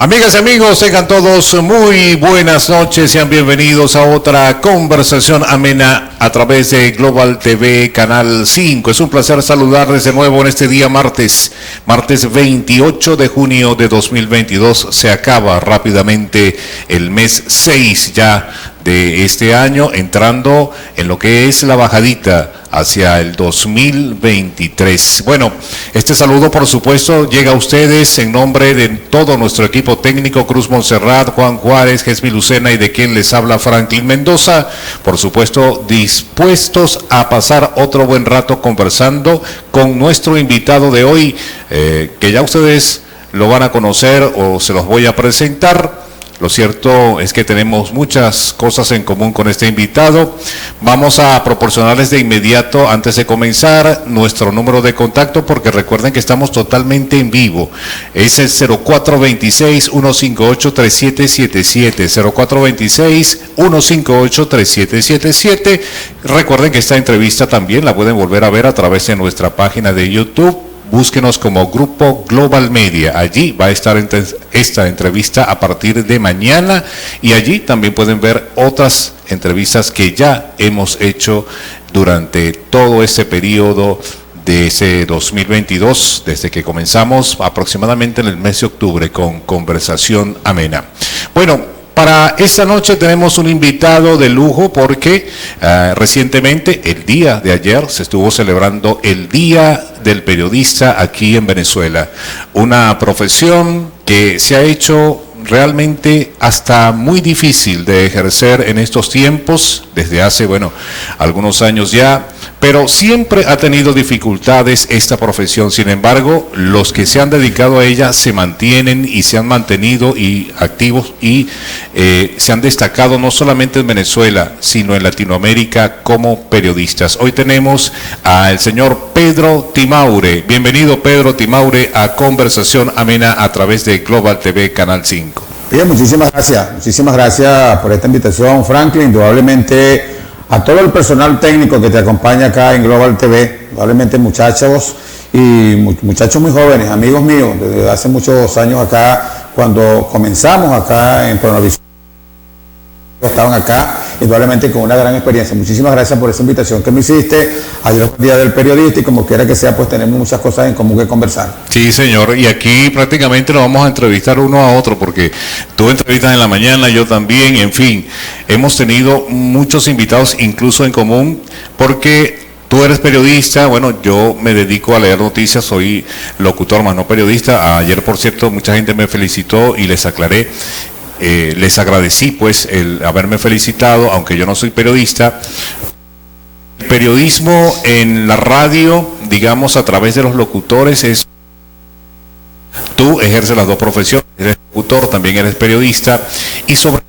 Amigas y amigos, tengan todos muy buenas noches, sean bienvenidos a otra conversación amena a través de Global TV Canal 5. Es un placer saludarles de nuevo en este día martes 28 de junio de 2022. Se acaba rápidamente el mes 6 ya de este año, entrando en lo que es la bajadita hacia el 2023. Bueno, este saludo por supuesto llega a ustedes en nombre de todo nuestro equipo técnico, Cruz Montserrat, Juan Juárez, Jesmi Lucena y de quien les habla Franklin Mendoza. Por supuesto, dispuestos a pasar otro buen rato conversando con nuestro invitado de hoy, que ya ustedes lo van a conocer o se los voy a presentar. Lo cierto es que tenemos muchas cosas en común con este invitado. Vamos a proporcionarles de inmediato, antes de comenzar, nuestro número de contacto, porque recuerden que estamos totalmente en vivo. Es el 0426-158-3777, 0426-158-3777. Recuerden que esta entrevista también la pueden volver a ver a través de nuestra página de YouTube. Búsquenos como Grupo Global Media. Allí va a estar esta entrevista a partir de mañana y allí también pueden ver otras entrevistas que ya hemos hecho durante todo este periodo de ese 2022, desde que comenzamos aproximadamente en el mes de octubre con Conversación Amena. Bueno, para esta noche tenemos un invitado de lujo porque recientemente, el día de ayer, se estuvo celebrando el Día del Periodista aquí en Venezuela. Una profesión que se ha hecho realmente hasta muy difícil de ejercer en estos tiempos, desde hace, algunos años ya, pero siempre ha tenido dificultades esta profesión. Sin embargo, los que se han dedicado a ella se mantienen y se han mantenido y activos y se han destacado no solamente en Venezuela, sino en Latinoamérica como periodistas. Hoy tenemos al señor Pedro Timaure. Bienvenido, Pedro Timaure, a Conversación Amena a través de Global TV Canal 5. Bien, muchísimas gracias por esta invitación, Franklin. Indudablemente a todo el personal técnico que te acompaña acá en Global TV, indudablemente muchachos y muchachos muy jóvenes, amigos míos, desde hace muchos años acá, cuando comenzamos acá en Pronavisión, estaban acá, indudablemente con una gran experiencia. Muchísimas gracias por esa invitación que me hiciste. Ayer fue el Día del Periodista y como quiera que sea, pues tenemos muchas cosas en común que conversar. Sí, señor, y aquí prácticamente nos vamos a entrevistar uno a otro, porque tú entrevistas en la mañana, yo también, en fin, hemos tenido muchos invitados incluso en común, porque tú eres periodista, yo me dedico a leer noticias, soy locutor más no periodista. Ayer, por cierto, mucha gente me felicitó y les aclaré. Les agradecí pues el haberme felicitado, aunque yo no soy periodista. El periodismo en la radio, digamos, a través de los locutores, es tú ejerces las dos profesiones, eres locutor, también eres periodista, y sobre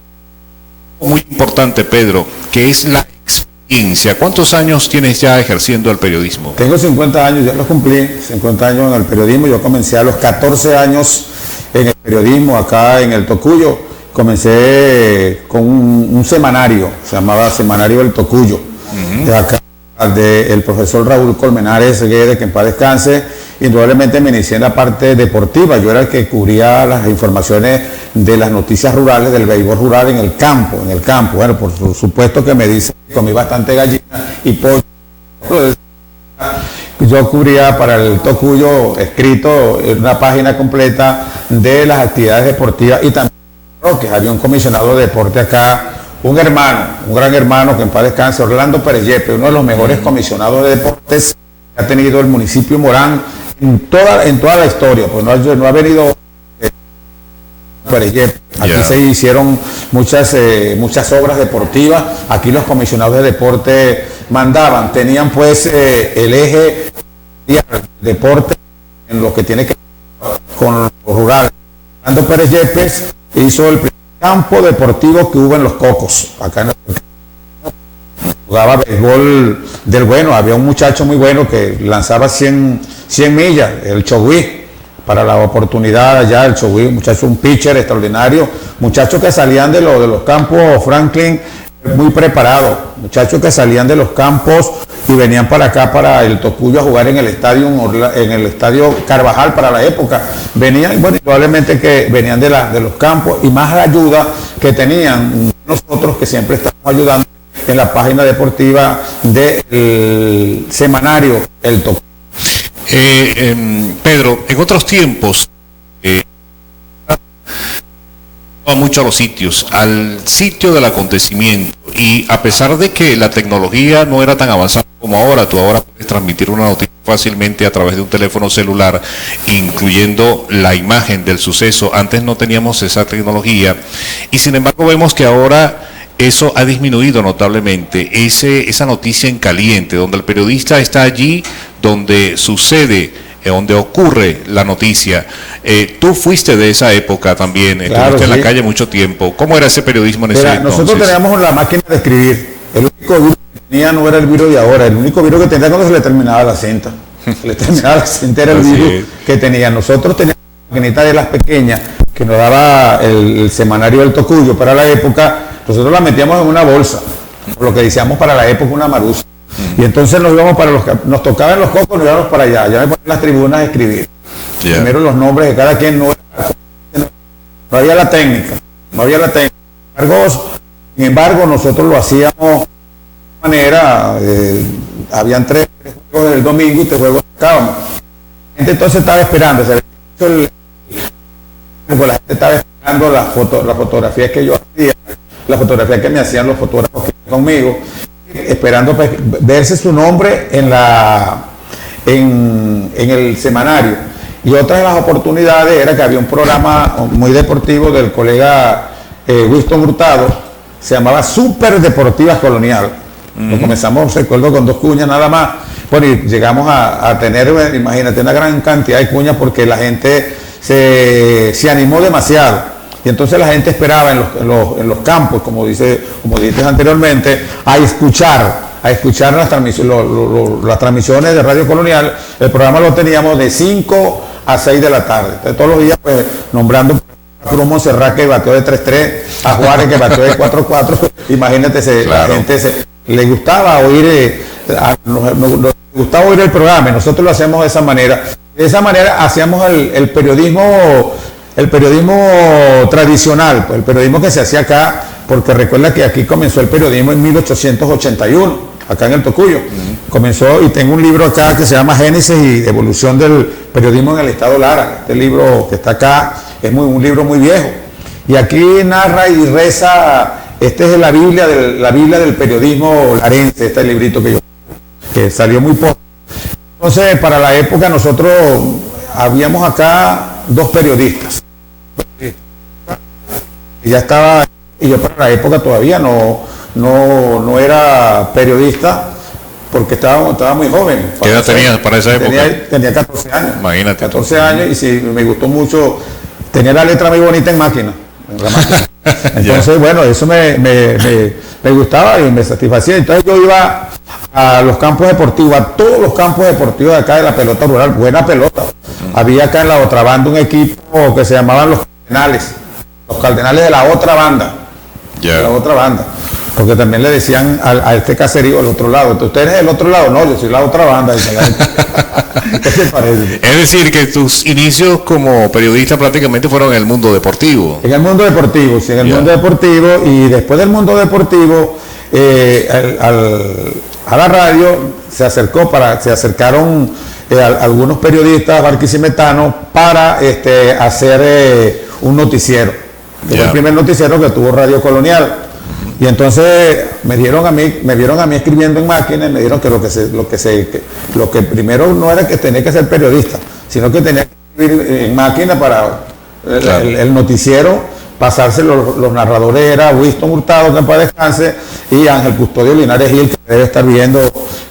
todo, muy importante, Pedro, que es la experiencia. ¿Cuántos años tienes ya ejerciendo el periodismo? Tengo 50 años, ya los cumplí, 50 años en el periodismo. Yo comencé a los 14 años en el periodismo acá en el Tocuyo. Comencé con un semanario, se llamaba Semanario del Tocuyo, de acá, del profesor Raúl Colmenares Guedes, que en paz descanse. Indudablemente me inicié en la parte deportiva. Yo era el que cubría las informaciones de las noticias rurales, del béisbol rural en el campo. Bueno, por supuesto que me dicen que comí bastante gallina y pollo. Yo cubría para el Tocuyo, escrito en una página completa de las actividades deportivas y también que había un comisionado de deporte acá, un gran hermano que en paz descanse, Orlando Pérez Yepes, uno de los mejores comisionados de deportes que ha tenido el municipio Morán en toda la historia. Pues no ha venido Pérez Yepes. Aquí se hicieron muchas obras deportivas. Aquí los comisionados de deporte mandaban, tenían pues el eje de deporte en lo que tiene que ver con lo rural. Orlando Pérez Yepes hizo el primer campo deportivo que hubo en Los Cocos, acá en el... Jugaba béisbol del bueno. Había un muchacho muy bueno que lanzaba 100 millas, el Chogüí, para la oportunidad allá, el Chogüí, muchacho, un pitcher extraordinario, muchachos que salían de los campos, Franklin, muy preparados, muchachos que salían de los campos y venían para acá, para el Tocuyo, a jugar en el estadio Carvajal para la época. Venían, bueno, probablemente que venían de los campos, y más la ayuda que tenían nosotros, que siempre estamos ayudando en la página deportiva del semanario El Tocuyo. Pedro, en otros tiempos, mucho a los sitios, al sitio del acontecimiento, y a pesar de que la tecnología no era tan avanzada como ahora, tú ahora puedes transmitir una noticia fácilmente a través de un teléfono celular, incluyendo la imagen del suceso. Antes no teníamos esa tecnología, y sin embargo vemos que ahora eso ha disminuido notablemente, esa noticia en caliente, donde el periodista está allí, donde sucede, donde ocurre la noticia. Tú fuiste de esa época también, claro, estuviste en sí. la calle mucho tiempo. ¿Cómo era ese periodismo en ese entonces? Nosotros teníamos la máquina de escribir. El único virus que tenía no era el virus de ahora, el único virus que tenía cuando se le terminaba la cinta. Se le terminaba la cinta, era el virus que tenía. Nosotros teníamos una maquinita de las pequeñas que nos daba el semanario del Tocuyo para la época. Nosotros la metíamos en una bolsa, lo que decíamos para la época una maruza. Y entonces nos íbamos nos tocaba en los cocos, nos íbamos para allá me ponían las tribunas a escribir. Yeah. Primero los nombres de cada quien, no había la técnica. Sin embargo, nosotros lo hacíamos de manera, habían tres juegos del domingo y tres juegos sacábamos. La gente entonces estaba esperando, la gente estaba esperando las fotografías que yo hacía, las fotografías que me hacían los fotógrafos que estaban conmigo, esperando verse su nombre en el semanario. Y otra de las oportunidades era que había un programa muy deportivo del colega Winston Hurtado, se llamaba Super Deportivas Colonial. Lo comenzamos, recuerdo, con 2 cuñas nada más. Bueno, y llegamos a tener, imagínate, una gran cantidad de cuñas porque la gente se animó demasiado. Y entonces la gente esperaba en los campos, como dices anteriormente, a escuchar las transmisiones de Radio Colonial. El programa lo teníamos de 5 a 6 de la tarde. Entonces, todos los días, pues, nombrando a Cruz Montserrat, que bateó de 3-3, a Juárez, que bateó de 4-4. Imagínate, claro. La gente le gustaba oír, nos gustaba oír el programa, y nosotros lo hacemos de esa manera. De esa manera hacíamos el periodismo tradicional, pues, el periodismo que se hacía acá, porque recuerda que aquí comenzó el periodismo en 1881, acá en el Tocuyo. Comenzó, y tengo un libro acá que se llama Génesis y Evolución del Periodismo en el Estado Lara. Este libro que está acá es un libro muy viejo. Y aquí narra y reza, esta es la Biblia del periodismo larense, este librito que salió muy poco. Entonces, para la época nosotros habíamos acá 2 periodistas. Y ya estaba, y yo para la época todavía no era periodista, porque estaba muy joven. ¿Qué edad tenías para esa época? Tenía 14 años. Imagínate. 14 años, y sí, me gustó mucho. Tenía la letra muy bonita en máquina. Entonces, bueno, eso me gustaba y me satisfacía. Entonces yo iba a los campos deportivos, a todos los campos deportivos de acá de la pelota rural, buena pelota. Había acá en la otra banda un equipo que se llamaban los Cardenales de la otra banda. La otra banda. Porque también le decían a este caserío, al otro lado. Entonces, ¿usted es el otro lado? No, yo soy la otra banda. ¿Qué te parece? Es decir, que tus inicios como periodista prácticamente fueron en el mundo deportivo. En el mundo deportivo, sí, en el mundo deportivo. Y después del mundo deportivo, a la radio se acercaron algunos periodistas barquisimetanos para hacer un noticiero. Fue el primer noticiero que tuvo Radio Colonial. Y entonces me vieron a mí escribiendo en máquina, y me dijeron que lo que primero no era que tenía que ser periodista, sino que tenía que escribir en máquina para el noticiero, pasarse los narradores. Era Winston Hurtado, que en paz descanse, y Ángel Custodio Linares Gil, que debe estar viendo,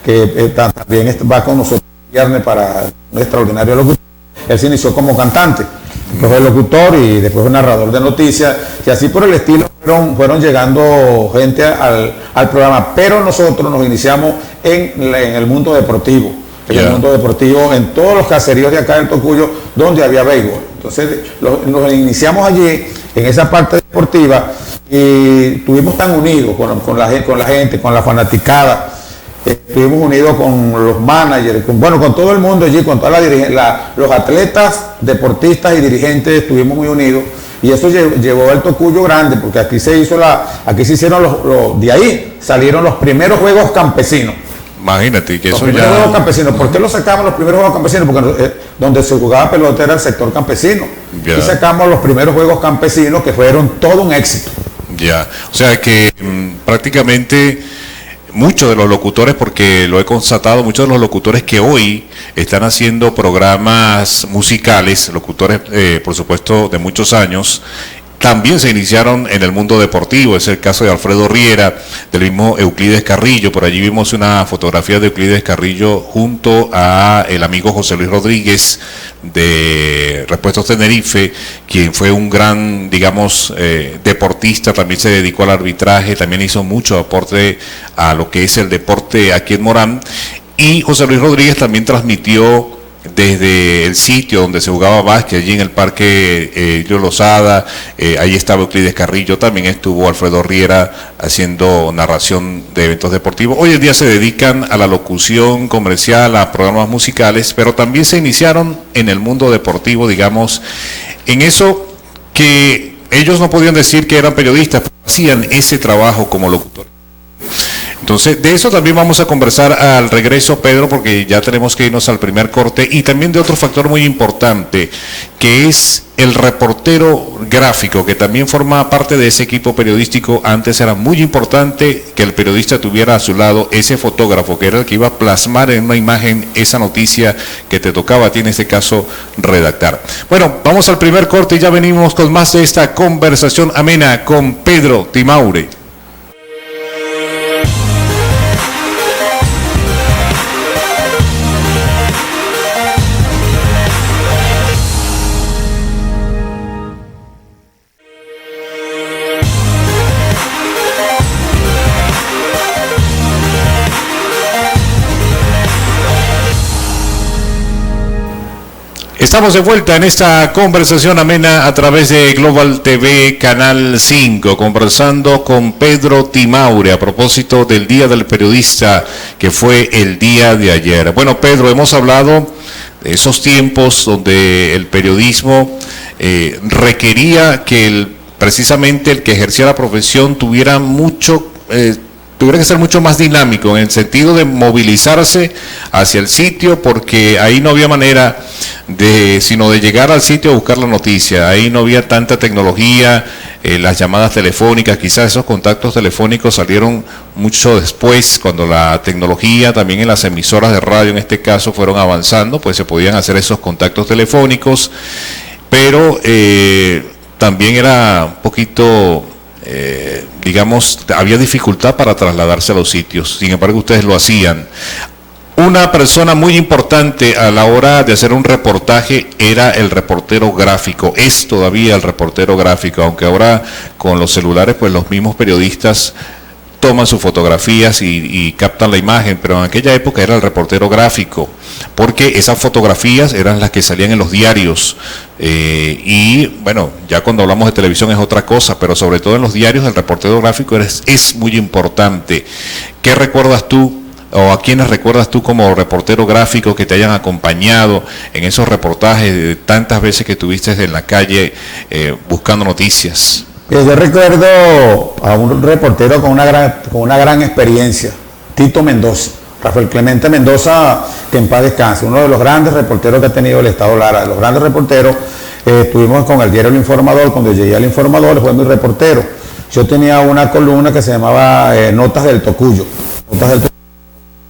que también va con nosotros el viernes para un extraordinario locutor. Él se inició como cantante, después fue locutor y después fue narrador de noticias, y así por el estilo fueron llegando gente al programa. Pero nosotros nos iniciamos en el mundo deportivo, el mundo deportivo, en todos los caseríos de acá del Tocuyo donde había béisbol. Entonces nos iniciamos allí, en esa parte deportiva, y estuvimos tan unidos con la gente, con la fanaticada. Estuvimos unidos con los managers, con todo el mundo allí, con toda los atletas, deportistas y dirigentes, estuvimos muy unidos. Y eso llevó al Tocuyo grande, porque aquí se hicieron de ahí salieron los primeros Juegos Campesinos. Imagínate que los eso primeros ya... Juegos Campesinos. ¿Por qué los sacamos los primeros Juegos Campesinos? Porque donde se jugaba pelota era el sector campesino. Ya. Y sacamos los primeros Juegos Campesinos, que fueron todo un éxito. Ya, o sea que prácticamente muchos de los locutores, porque lo he constatado, muchos de los locutores que hoy están haciendo programas musicales, locutores por supuesto de muchos años, también se iniciaron en el mundo deportivo. Es el caso de Alfredo Riera, del mismo Euclides Carrillo. Por allí vimos una fotografía de Euclides Carrillo junto a el amigo José Luis Rodríguez de Repuestos Tenerife, quien fue un gran, digamos, deportista. También se dedicó al arbitraje, también hizo mucho aporte a lo que es el deporte aquí en Morán. Y José Luis Rodríguez también transmitió desde el sitio donde se jugaba básquet, allí en el Parque Elio Lozada. Ahí estaba Euclides Carrillo, también estuvo Alfredo Riera haciendo narración de eventos deportivos. Hoy en día se dedican a la locución comercial, a programas musicales, pero también se iniciaron en el mundo deportivo, digamos, en eso que ellos no podían decir que eran periodistas, pero hacían ese trabajo como locutores. Entonces, de eso también vamos a conversar al regreso, Pedro, porque ya tenemos que irnos al primer corte, y también de otro factor muy importante, que es el reportero gráfico, que también forma parte de ese equipo periodístico. Antes era muy importante que el periodista tuviera a su lado ese fotógrafo, que era el que iba a plasmar en una imagen esa noticia que te tocaba a ti, en este caso, redactar. Bueno, vamos al primer corte y ya venimos con más de esta conversación amena con Pedro Timaure. Estamos de vuelta en esta conversación amena a través de Global TV Canal 5, conversando con Pedro Timaure a propósito del Día del Periodista, que fue el día de ayer. Bueno, Pedro, hemos hablado de esos tiempos donde el periodismo requería que precisamente el que ejercía la profesión tuviera que ser mucho más dinámico, en el sentido de movilizarse hacia el sitio, porque ahí no había manera sino de llegar al sitio a buscar la noticia. Ahí no había tanta tecnología, las llamadas telefónicas, quizás esos contactos telefónicos salieron mucho después, cuando la tecnología, también en las emisoras de radio en este caso, fueron avanzando, pues se podían hacer esos contactos telefónicos, pero también era un poquito... digamos, había dificultad para trasladarse a los sitios. Sin embargo, ustedes lo hacían. Una persona muy importante a la hora de hacer un reportaje era el reportero gráfico. Es todavía el reportero gráfico, aunque ahora con los celulares, pues los mismos periodistas toman sus fotografías y captan la imagen, pero en aquella época era el reportero gráfico, porque esas fotografías eran las que salían en los diarios, y bueno, ya cuando hablamos de televisión es otra cosa, pero sobre todo en los diarios el reportero gráfico es muy importante. ¿Qué recuerdas tú, o a quiénes recuerdas tú como reportero gráfico que te hayan acompañado en esos reportajes de tantas veces que estuviste en la calle buscando noticias? Yo recuerdo a un reportero con una gran experiencia, Tito Mendoza, Rafael Clemente Mendoza, que en paz descanse, uno de los grandes reporteros que ha tenido el Estado Lara, de los grandes reporteros. Estuvimos con el diario El Informador. Cuando llegué al Informador fue mi reportero. Yo tenía una columna que se llamaba Notas del Tocuyo.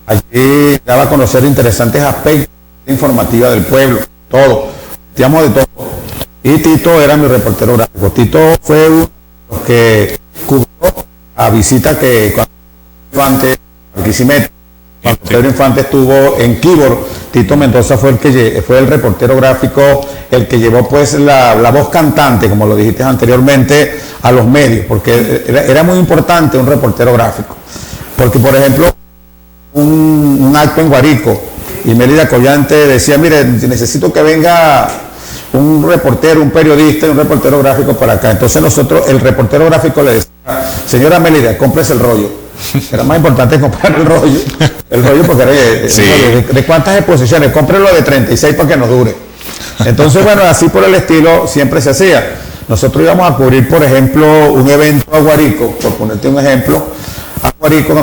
Allí daba a conocer interesantes aspectos informativos del pueblo, todo, digamos de todo. Y Tito era mi reportero gráfico. Tito fue uno de los que cubrió la visita que cuando Pedro Infante estuvo en Quibor, Tito Mendoza fue el reportero gráfico, el que llevó pues la voz cantante, como lo dijiste anteriormente, a los medios, porque era muy importante un reportero gráfico. Porque, por ejemplo, un acto en Guarico, y Mérida Collante decía, mire, necesito que venga un reportero, un periodista y un reportero gráfico para acá. Entonces nosotros, el reportero gráfico le decía, señora Melida, cómprese el rollo. Era más importante comprar el rollo porque era de cuántas exposiciones, cómprelo de 36 para que nos dure. Entonces, bueno, así por el estilo siempre se hacía. Nosotros íbamos a cubrir, por ejemplo, un evento a Guárico, por ponerte un ejemplo, a Guárico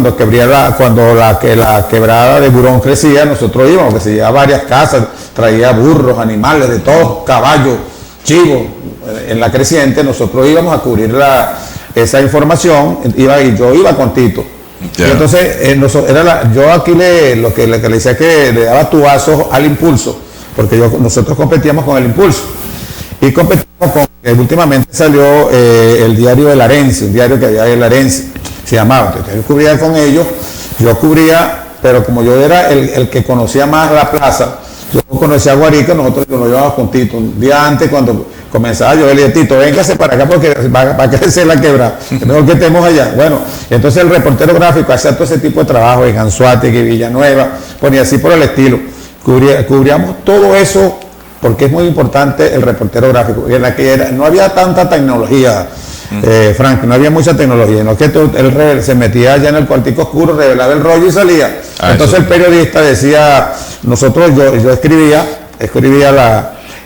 cuando la quebrada de Burón crecía, nosotros íbamos, que se llevaba varias casas, traía burros, animales, de todo, caballos, chivos, en la creciente, nosotros íbamos a cubrir esa información, y yo iba con Tito. Yeah. Y entonces, yo aquí lo que le decía que le daba tubazos al impulso, porque nosotros competíamos con el impulso. Y competimos últimamente salió el diario de Larense, un diario que había en Larense, se llamaba. Entonces yo cubría con ellos, pero como yo era el que conocía más la plaza, yo conocía a Guarico, nosotros nos llevábamos con Tito. Un día antes, cuando comenzaba yo le dije, Tito, véngase para acá porque va a crecer la quebrada, es mejor que estemos allá. Bueno, entonces el reportero gráfico hacía todo ese tipo de trabajo en Anzoátegui, Villanueva, y así por el estilo. Cubríamos todo eso porque es muy importante el reportero gráfico. Y en la que no había tanta tecnología, Frank, no había mucha tecnología, no que él se metía allá en el cuartico oscuro, revelaba el rollo y salía. Entonces el periodista decía, yo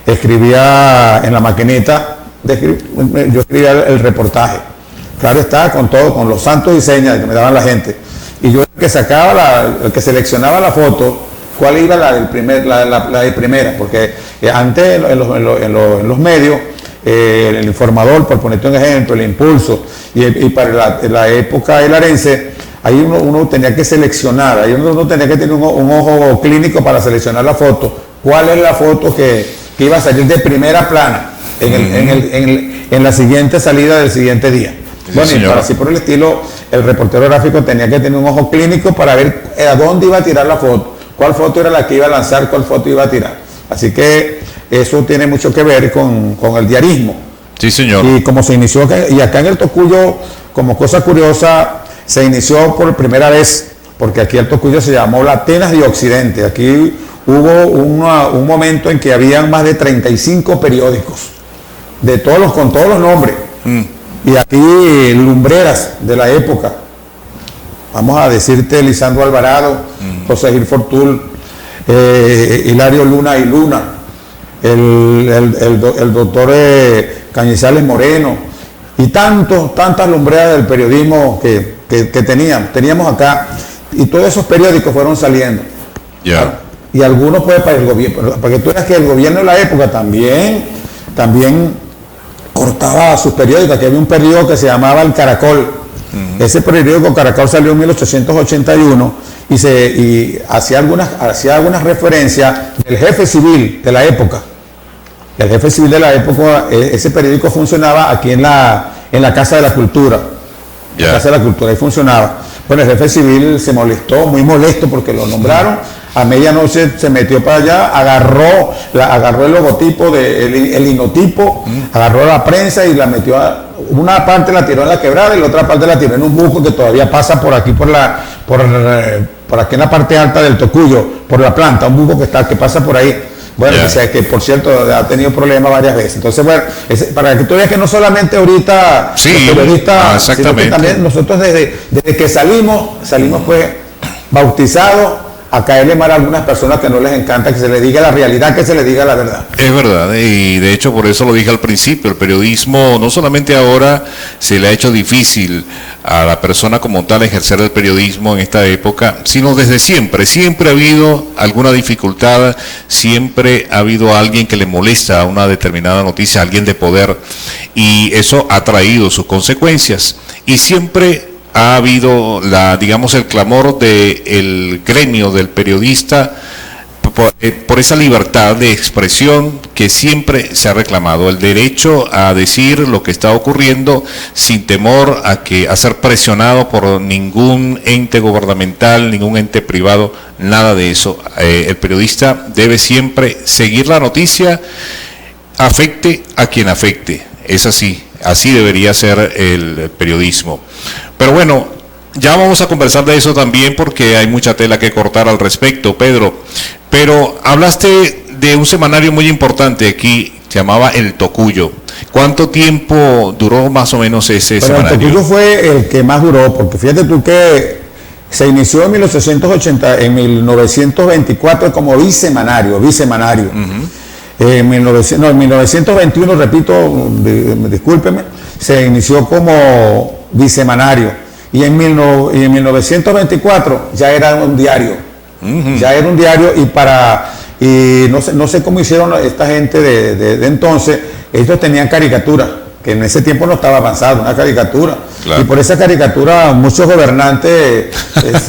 escribía en la maquinita, yo escribía el reportaje. Claro está, con todo, con los santos y señas que me daban la gente. Y yo el que seleccionaba la foto, cuál iba la de primera, porque antes en los medios, el Informador, por ponerte un ejemplo, el Impulso, y para la época de Larense, ahí uno tenía que seleccionar, ahí uno tenía que tener un ojo clínico para seleccionar la foto. ¿Cuál es la foto que iba a salir de primera plana en la siguiente salida del siguiente día? Bueno, y así por el estilo, el reportero gráfico tenía que tener un ojo clínico para ver a dónde iba a tirar la foto, cuál foto era la que iba a lanzar, cuál foto iba a tirar. Así que eso tiene mucho que ver con el diarismo. Sí, señor. Y como se inició acá en el Tocuyo, como cosa curiosa, se inició por primera vez, porque aquí el Tocuyo se llamó la Atenas de Occidente. Aquí hubo un momento en que habían más de 35 periódicos, con todos los nombres. Y aquí lumbreras de la época. Vamos a decirte Lisandro Alvarado, José Gil Fortul, Hilario Luna y Luna, el doctor Cañizales Moreno, y tantas lumbreras del periodismo que teníamos acá, y todos esos periódicos fueron saliendo. Yeah. Y algunos pues para el gobierno, para que tú veas que el gobierno de la época también cortaba sus periódicos. Aquí había un periódico que se llamaba El Caracol. Ese periódico Caracol salió en 1881 y hacía algunas referencias del jefe civil de la época. El jefe civil de la época, ese periódico funcionaba aquí en la Casa de la Cultura. La Casa de la Cultura, ahí funcionaba. Bueno, el jefe civil se molestó, muy molesto porque lo nombraron. A medianoche se metió para allá, agarró el logotipo, el linotipo, agarró la prensa y la metió una parte la tiró en la quebrada y la otra parte la tiró en un buco que todavía pasa por aquí, por aquí en la parte alta del Tocuyo, por la planta, un buco que pasa por ahí. Bueno, que por cierto ha tenido problemas varias veces. Entonces, bueno, para que tú veas que no solamente ahorita los periodistas, sino que también nosotros desde que salimos pues bautizados a caerle mal a algunas personas que no les encanta que se les diga la realidad, que se les diga la verdad. Es verdad, y de hecho por eso lo dije al principio, el periodismo no solamente ahora se le ha hecho difícil a la persona como tal ejercer el periodismo en esta época, sino desde siempre ha habido alguna dificultad, siempre ha habido alguien que le molesta a una determinada noticia, alguien de poder, y eso ha traído sus consecuencias, y siempre ha habido el clamor del gremio del periodista por esa libertad de expresión que siempre se ha reclamado, el derecho a decir lo que está ocurriendo sin temor a ser presionado por ningún ente gubernamental, ningún ente privado, nada de eso. El periodista debe siempre seguir la noticia, afecte a quien afecte, es así debería ser el periodismo. Pero bueno, ya vamos a conversar de eso también porque hay mucha tela que cortar al respecto, Pedro. Pero hablaste de un semanario muy importante aquí se llamaba El Tocuyo. ¿Cuánto tiempo duró más o menos ese semanario? El Tocuyo fue el que más duró, porque fíjate tú que se inició en 1924 como bisemanario. En 1921, repito, discúlpeme, se inició como bisemanario. Y en 1924 ya era un diario. Ya era un diario y no sé cómo hicieron esta gente de entonces. Ellos tenían caricaturas, que en ese tiempo no estaba avanzado, una caricatura. Claro. Y por esa caricatura muchos gobernantes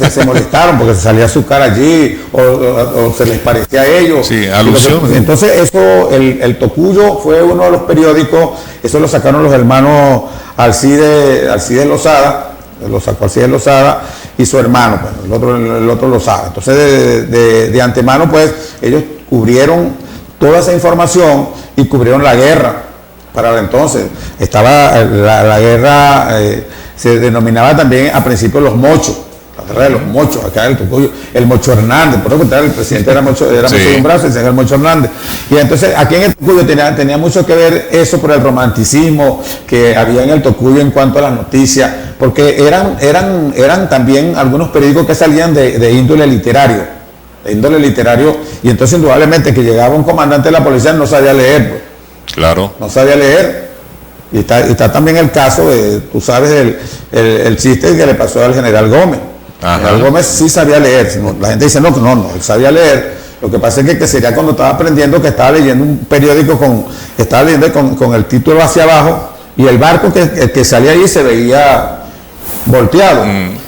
se molestaron porque se salía su cara allí o se les parecía a ellos. Sí, alusión. Entonces eso, el Tocuyo fue uno de los periódicos, eso lo sacaron los hermanos Alcides Lozada, lo sacó Alcides Lozada y su hermano, pues, el otro Lozada. Entonces de antemano pues ellos cubrieron toda esa información y cubrieron la guerra. Para entonces estaba la guerra, se denominaba también a principio los mochos, la guerra de los mochos, acá en el Tocuyo, el Mocho Hernández, por eso el presidente era Mocho de un brazo y se llama el Mocho Hernández. Y entonces aquí en el Tocuyo tenía mucho que ver eso por el romanticismo que había en el Tocuyo en cuanto a las noticias, porque eran también algunos periódicos que salían de índole literario, y entonces indudablemente que llegaba un comandante de la policía no sabía leer, pues. Claro. No sabía leer. Y está también el caso de, tú sabes, el chiste que le pasó al general Gómez. Ajá. El general Gómez sí sabía leer. La gente dice, no, él sabía leer. Lo que pasa es que sería cuando estaba aprendiendo que estaba leyendo un periódico estaba leyendo con el título hacia abajo y el barco que salía allí se veía volteado.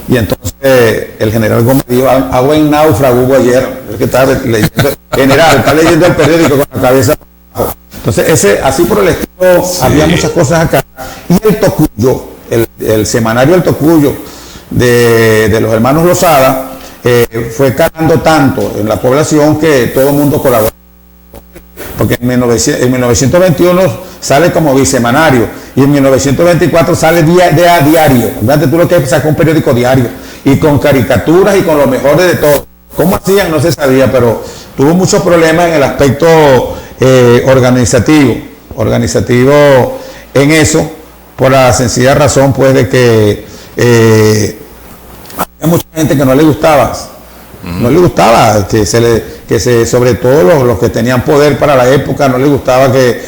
Y entonces el general Gómez dijo, agua en náufrago hubo ayer. El que estaba leyendo, general, está leyendo el periódico con la cabeza abajo. Entonces, así por el estilo, sí. Había muchas cosas acá. Y el Tocuyo, el semanario El Tocuyo de los hermanos Lozada, fue calando tanto en la población que todo el mundo colaboró. Porque en 1921 sale como bisemanario y en 1924 sale diario. Fíjate tú lo que saca un periódico diario y con caricaturas y con lo mejor de todo. ¿Cómo hacían? No se sabía, pero tuvo muchos problemas en el aspecto organizativo en eso, por la sencilla razón pues de que había mucha gente que no le gustaba, sobre todo los que tenían poder para la época, no les gustaba que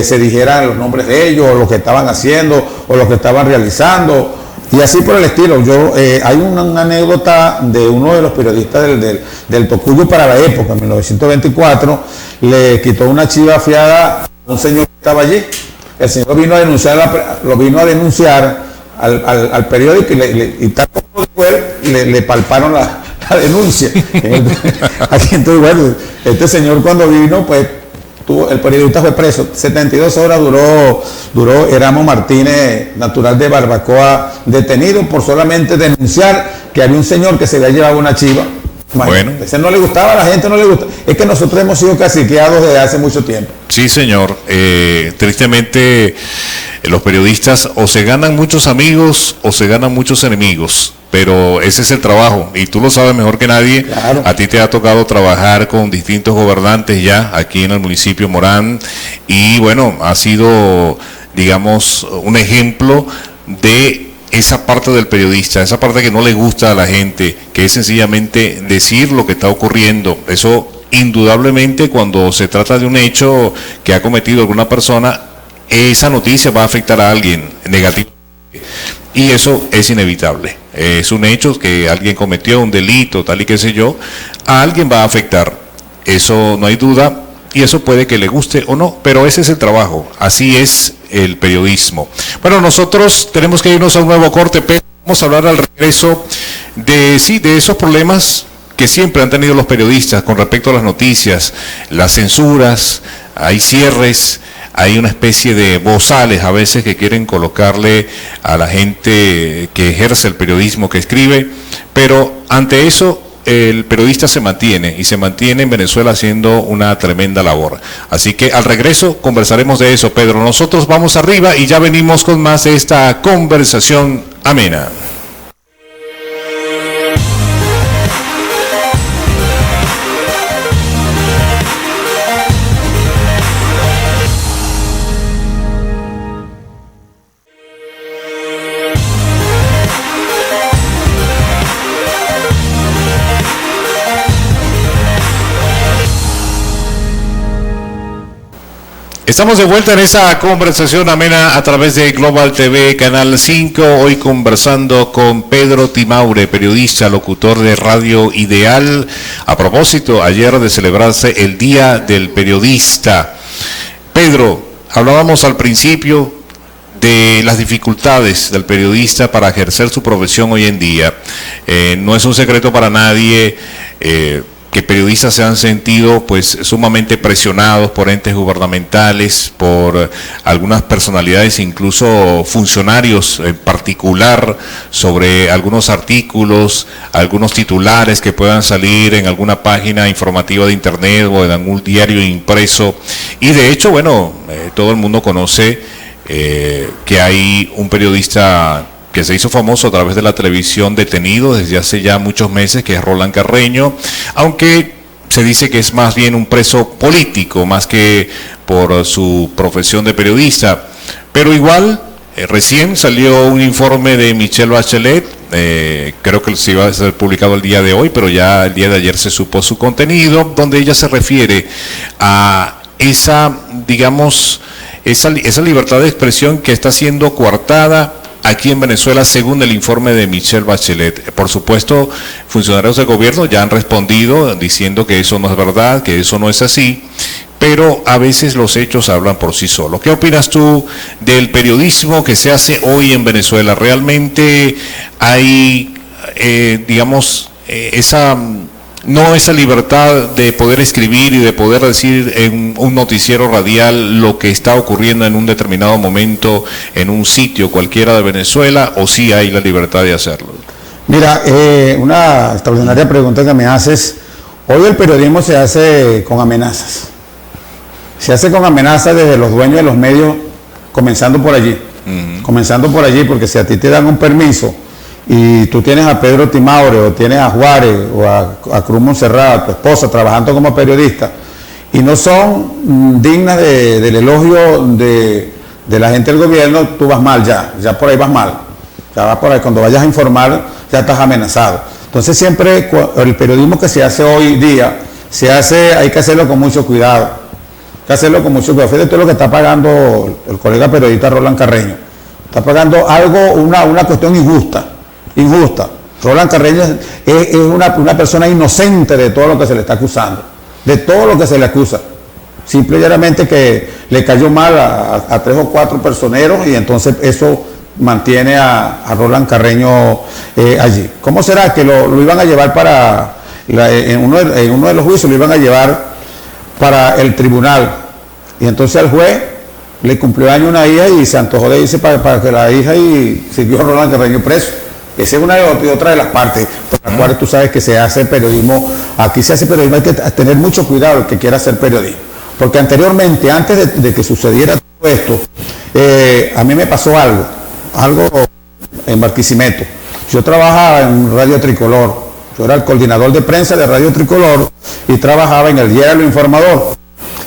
se dijeran los nombres de ellos, o lo que estaban haciendo, o lo que estaban realizando, y así por el estilo. Hay una anécdota de uno de los periodistas del Tocuyo para la época, en 1924, le quitó una chiva fiada a un señor que estaba allí. El señor vino a denunciar al periódico y tal como después le palparon la denuncia. Entonces, bueno, este señor cuando vino, pues el periodista fue preso. 72 horas duró Eramo Martínez, natural de Barbacoa, detenido por solamente denunciar que había un señor que se había llevado una chiva. Bueno, ese no le gustaba, a la gente no le gusta. Es que nosotros hemos sido caciqueados desde hace mucho tiempo. Sí, señor. Tristemente, los periodistas o se ganan muchos amigos o se ganan muchos enemigos. Pero ese es el trabajo y tú lo sabes mejor que nadie. Claro. A ti te ha tocado trabajar con distintos gobernantes ya aquí en el municipio Morán y bueno, ha sido, digamos, un ejemplo de esa parte del periodista, esa parte que no le gusta a la gente, que es sencillamente decir lo que está ocurriendo. Eso indudablemente cuando se trata de un hecho que ha cometido alguna persona, esa noticia va a afectar a alguien negativamente. Y eso es inevitable. Es un hecho que alguien cometió un delito, tal y qué sé yo, a alguien va a afectar. Eso no hay duda. Y eso puede que le guste o no, pero ese es el trabajo, así es el periodismo. Bueno, nosotros tenemos que irnos a un nuevo corte, pero vamos a hablar al regreso de esos problemas que siempre han tenido los periodistas con respecto a las noticias, las censuras, hay cierres, hay una especie de bozales a veces que quieren colocarle a la gente que ejerce el periodismo, que escribe, pero ante eso el periodista se mantiene en Venezuela haciendo una tremenda labor. Así que al regreso conversaremos de eso, Pedro. Nosotros vamos arriba y ya venimos con más de esta conversación amena. Estamos de vuelta en esa conversación amena a través de Global TV, Canal 5, hoy conversando con Pedro Timaure, periodista, locutor de Radio Ideal, a propósito ayer de celebrarse el Día del Periodista. Pedro, hablábamos al principio de las dificultades del periodista para ejercer su profesión hoy en día. No es un secreto para nadie que periodistas se han sentido pues sumamente presionados por entes gubernamentales, por algunas personalidades, incluso funcionarios en particular, sobre algunos artículos, algunos titulares que puedan salir en alguna página informativa de internet o en algún diario impreso. Y de hecho, bueno, todo el mundo conoce que hay un periodista que se hizo famoso a través de la televisión, detenido desde hace ya muchos meses, que es Roland Carreño, aunque se dice que es más bien un preso político, más que por su profesión de periodista. Pero igual, recién salió un informe de Michelle Bachelet, creo que se iba a ser publicado el día de hoy, pero ya el día de ayer se supo su contenido, donde ella se refiere a esa, digamos, esa libertad de expresión que está siendo coartada aquí en Venezuela, según el informe de Michelle Bachelet. Por supuesto, funcionarios del gobierno ya han respondido diciendo que eso no es verdad, que eso no es así, pero a veces los hechos hablan por sí solos. ¿Qué opinas tú del periodismo que se hace hoy en Venezuela? ¿Realmente hay, digamos, esa libertad de poder escribir y de poder decir en un noticiero radial lo que está ocurriendo en un determinado momento en un sitio cualquiera de Venezuela, o sí hay la libertad de hacerlo? Mira, una extraordinaria pregunta que me haces. Hoy el periodismo se hace con amenazas. Se hace con amenazas desde los dueños de los medios, comenzando por allí. Comenzando por allí, porque si a ti te dan un permiso y tú tienes a Pedro Timaure, o tienes a Juárez, o a Cruz Montserrat, tu esposa, trabajando como periodista, y no son dignas del elogio de la gente del gobierno, tú vas mal ya por ahí vas mal. Ya vas por ahí, cuando vayas a informar, ya estás amenazado. Entonces siempre el periodismo que se hace hoy día, hay que hacerlo con mucho cuidado. Hay que hacerlo con mucho cuidado. Fíjate lo que está pagando el colega periodista Roland Carreño. Está pagando algo, una cuestión injusta. Roland Carreño es una persona inocente de todo lo que se le está acusando, de todo lo que se le acusa. Simple y llanamente que le cayó mal a 3 o 4 personeros, y entonces eso mantiene a Roland Carreño allí. ¿Cómo será que lo iban a llevar en uno de los juicios lo iban a llevar para el tribunal? Y entonces al juez le cumplió año una hija y se antojó de irse para que la hija, y siguió Roland Carreño preso. Esa es una y otra de las partes por las cuales tú sabes que se hace periodismo. Aquí se hace periodismo, hay que tener mucho cuidado el que quiera hacer periodismo. Porque anteriormente, antes de que sucediera todo esto, a mí me pasó algo en Barquisimeto. Yo trabajaba en Radio Tricolor, yo era el coordinador de prensa de Radio Tricolor y trabajaba en el diario El Informador.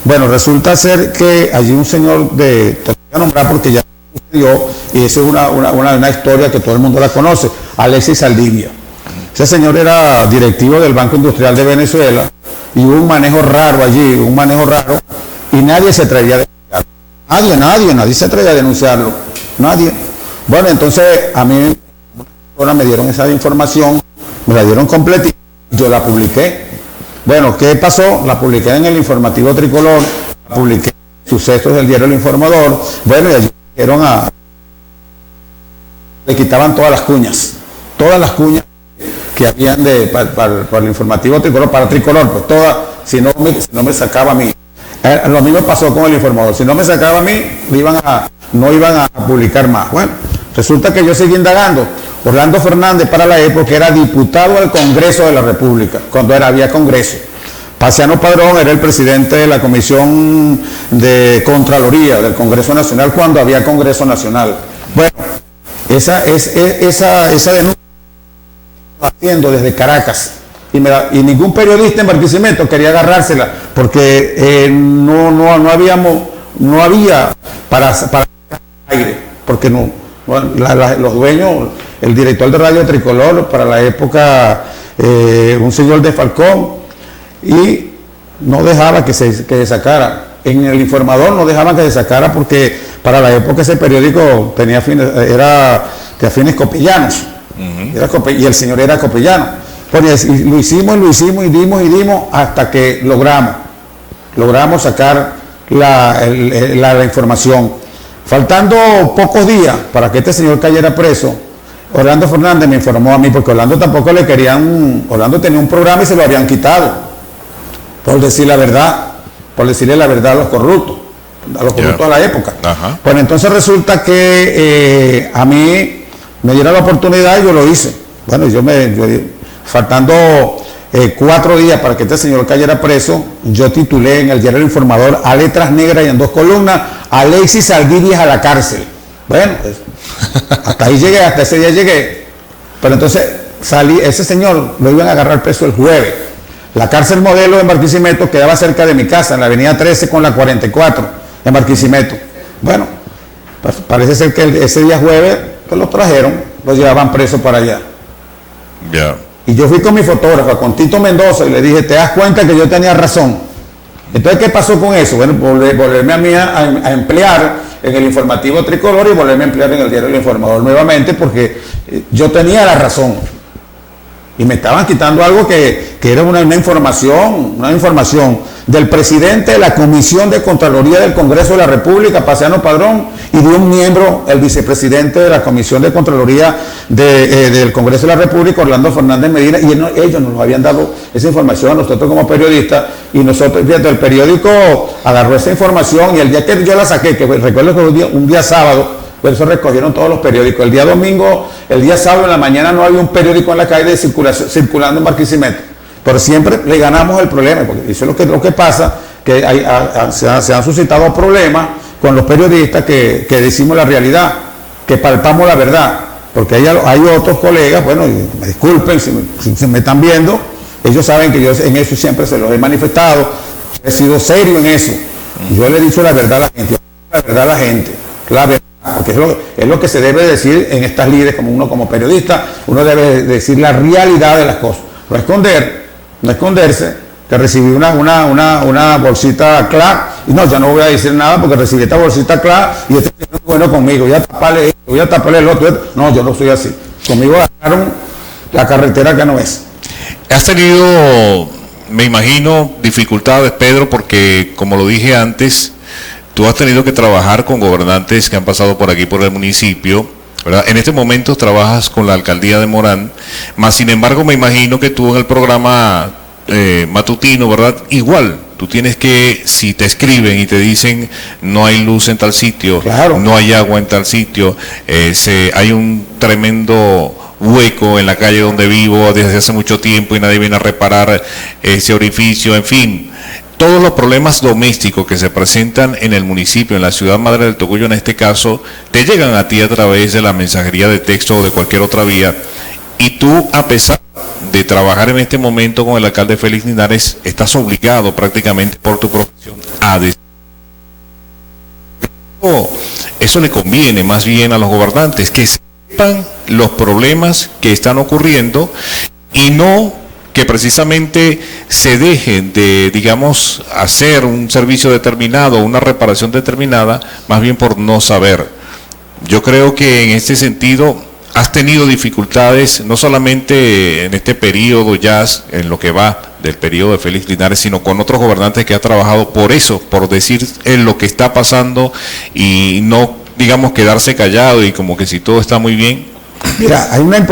Bueno, resulta ser que allí un señor te voy a nombrar porque ya sucedió, y esa es una historia que todo el mundo la conoce, Alexis Saldivia. Ese señor era directivo del Banco Industrial de Venezuela, y hubo un manejo raro allí, y nadie se atrevía a denunciarlo. Nadie se atrevía a denunciarlo. Nadie. Bueno, entonces a mí me dieron esa información, me la dieron completita, yo la publiqué. Bueno, ¿qué pasó? La publiqué en el Informativo Tricolor, la publiqué en Sucesos del diario El Informador. Bueno, y allí le quitaban todas las cuñas que habían para el Informativo Tricolor, para Tricolor, pues todas, si no me sacaba a mí. Lo mismo pasó con El Informador, si no me sacaba a mí, no iban a publicar más. Bueno, resulta que yo seguí indagando. Orlando Fernández, para la época, era diputado al Congreso de la República, cuando había Congreso. Paciano Padrón era el presidente de la Comisión de Contraloría del Congreso Nacional, cuando había Congreso Nacional. Bueno, esa denuncia haciendo desde Caracas, y ningún periodista en Barquisimeto quería agarrársela, porque no había para aire, porque los dueños, el director de Radio Tricolor para la época, un señor de Falcón, y no dejaba que se sacara. En el Informador no dejaban que se sacara porque para la época ese periódico tenía era de fines copellanos. Y el señor era copellano. Pues, y lo hicimos y dimos hasta que logramos sacar la información. Faltando pocos días para que este señor cayera preso, Orlando Fernández me informó a mí, porque Orlando tampoco le querían, Orlando tenía un programa y se lo habían quitado, por decirle la verdad a los corruptos de la época. Ajá. Pues entonces resulta que a mí me dieron la oportunidad y yo lo hice. Bueno, faltando 4 días para que este señor cayera preso, yo titulé en el diario El Informador a letras negras y en 2 columnas: Alexis Aldivias a la cárcel. Bueno, pues, hasta ese día llegué. Pero entonces ese señor lo iban a agarrar preso el jueves. La cárcel modelo en Barquisimeto quedaba cerca de mi casa, en la avenida 13 con la 44, en Barquisimeto. Bueno, pues parece ser que ese día jueves pues lo trajeron, lo llevaban preso para allá. Ya. Y yo fui con mi fotógrafa, con Tito Mendoza, y le dije, ¿te das cuenta que yo tenía razón? Entonces, ¿qué pasó con eso? Bueno, volverme a mí a emplear en el informativo Tricolor y volverme a emplear en el diario El Informador nuevamente, porque yo tenía la razón. Y me estaban quitando algo que era una información del presidente de la Comisión de Contraloría del Congreso de la República, Paseano Padrón, y de un miembro, el vicepresidente de la Comisión de Contraloría del Congreso de la República, Orlando Fernández Medina, y ellos nos habían dado esa información a nosotros como periodistas, y nosotros, fíjate, el periódico agarró esa información, y el día que yo la saqué, que recuerdo que un día sábado, por eso recogieron todos los periódicos. El día domingo, el día sábado en la mañana no había un periódico en la calle circulando en Barquisimeto. Pero siempre le ganamos el problema, porque eso es lo que pasa, que se han suscitado problemas con los periodistas que decimos la realidad, que palpamos la verdad. Porque hay otros colegas, bueno, me disculpen si me están viendo, ellos saben que yo en eso siempre se los he manifestado, he sido serio en eso. Yo le he dicho la verdad a la gente, la verdad. Porque es lo que se debe decir en estas lides, como uno como periodista, uno debe decir la realidad de las cosas. No esconderse, que recibí una bolsita CLA, y no, ya no voy a decir nada porque recibí esta bolsita CLA y este es bueno conmigo, voy a taparle esto, voy a taparle el otro. No, yo no soy así. Conmigo agarraron la carretera que no es. Has tenido, me imagino, dificultades, Pedro, porque como lo dije antes, tú has tenido que trabajar con gobernantes que han pasado por aquí, por el municipio, ¿verdad? En este momento trabajas con la alcaldía de Morán, más sin embargo me imagino que tú en el programa matutino, ¿verdad? Igual, tú tienes que, si te escriben y te dicen no hay luz en tal sitio, claro, no hay agua en tal sitio, hay un tremendo hueco en la calle donde vivo desde hace mucho tiempo y nadie viene a reparar ese orificio, en fin. Todos los problemas domésticos que se presentan en el municipio, en la ciudad madre del Tocuyo en este caso, te llegan a ti a través de la mensajería de texto o de cualquier otra vía, y tú, a pesar de trabajar en este momento con el alcalde Félix Linares, estás obligado prácticamente por tu profesión a decir. Eso le conviene más bien a los gobernantes, que sepan los problemas que están ocurriendo y no que precisamente se dejen de, digamos, hacer un servicio determinado, una reparación determinada, más bien por no saber. Yo creo que en este sentido has tenido dificultades, no solamente en este periodo ya, en lo que va del periodo de Félix Linares, sino con otros gobernantes que ha trabajado por eso, por decir lo que está pasando y no, digamos, quedarse callado y como que si todo está muy bien. Mira, hay una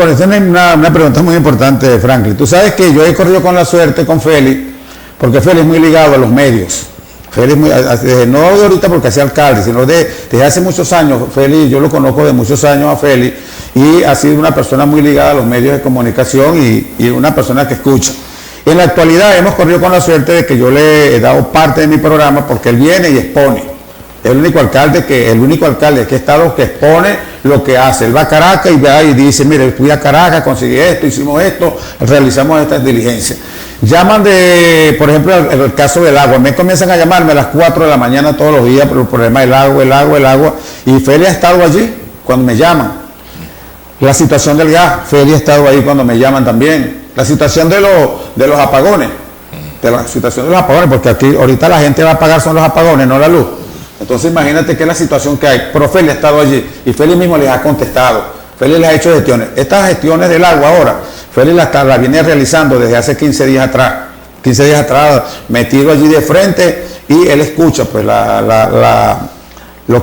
pregunta muy importante, Franklin. Tú sabes que yo he corrido con la suerte con Félix, porque Félix es muy ligado a los medios. Félix, no de ahorita porque hacía alcalde, sino desde hace muchos años. Félix, yo lo conozco de muchos años a Félix, y ha sido una persona muy ligada a los medios de comunicación y una persona que escucha. En la actualidad hemos corrido con la suerte de que yo le he dado parte de mi programa porque él viene y expone. Es el único alcalde que he estado que expone lo que hace. Él va a Caracas y va y dice, mire, fui a Caracas, conseguí esto, hicimos esto, realizamos estas diligencias. Llaman por ejemplo, el caso del agua. Me comienzan a llamarme a las 4 de la mañana todos los días por el problema del agua. Y Félix ha estado allí cuando me llaman. La situación del gas, Félix ha estado ahí cuando me llaman también. La situación de los apagones. de la situación de los apagones, porque aquí ahorita la gente va a pagar son los apagones, no la luz. Entonces imagínate que es la situación que hay. Pero Félix ha estado allí y Félix mismo les ha contestado. Félix les ha hecho gestiones. Estas gestiones del agua ahora, Félix la viene realizando desde hace 15 días atrás. 15 días atrás, metido allí de frente, y él escucha pues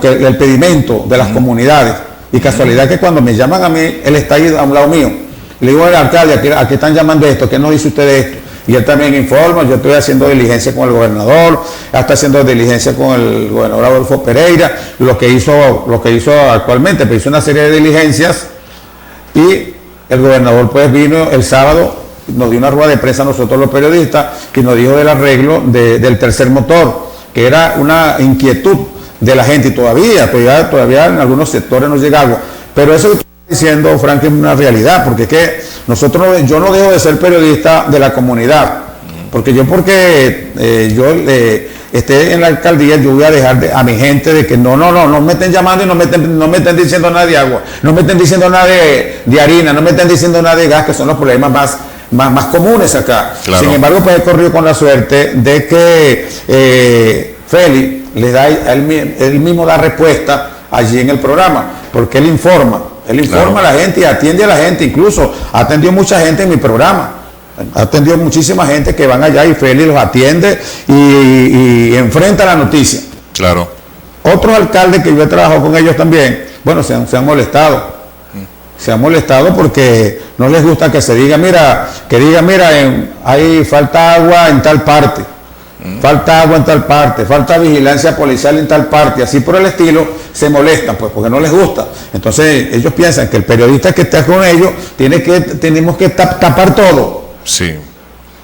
el pedimento de las comunidades. Y casualidad que cuando me llaman a mí, él está ahí a un lado mío. Le digo al alcalde, ¿a qué están llamando esto? ¿Qué nos dice usted de esto? Y él también informa. Yo estoy haciendo diligencia con el gobernador, está haciendo diligencia con el gobernador Adolfo Pereira, lo que hizo actualmente, pues hizo una serie de diligencias, y el gobernador pues vino el sábado, nos dio una rueda de prensa a nosotros los periodistas y nos dijo del arreglo del tercer motor, que era una inquietud de la gente, y todavía en algunos sectores no llega agua. Pero eso que estoy diciendo, Frank, es una realidad, porque es que yo no dejo de ser periodista de la comunidad, porque yo esté en la alcaldía, yo voy a dejar a mi gente de que no me estén llamando y no me estén diciendo nada de agua, no me estén diciendo nada de harina, no me estén diciendo nada de gas, que son los problemas más comunes acá. Claro. Sin embargo, pues he corrido con la suerte de que Félix les da, él mismo da respuesta allí en el programa, porque él informa claro. A la gente y atiende a la gente. Incluso ha atendido mucha gente en mi programa, ha atendido muchísima gente que van allá, y Félix los atiende y enfrenta la noticia. Claro. Otros alcaldes que yo he trabajado con ellos también, bueno, se han molestado. Se han molestado porque no les gusta que se diga, mira, hay falta agua en tal parte, falta agua en tal parte, falta vigilancia policial en tal parte, así por el estilo. Se molestan, pues, porque no les gusta. Entonces ellos piensan que el periodista que está con ellos tenemos que tapar todo. Sí.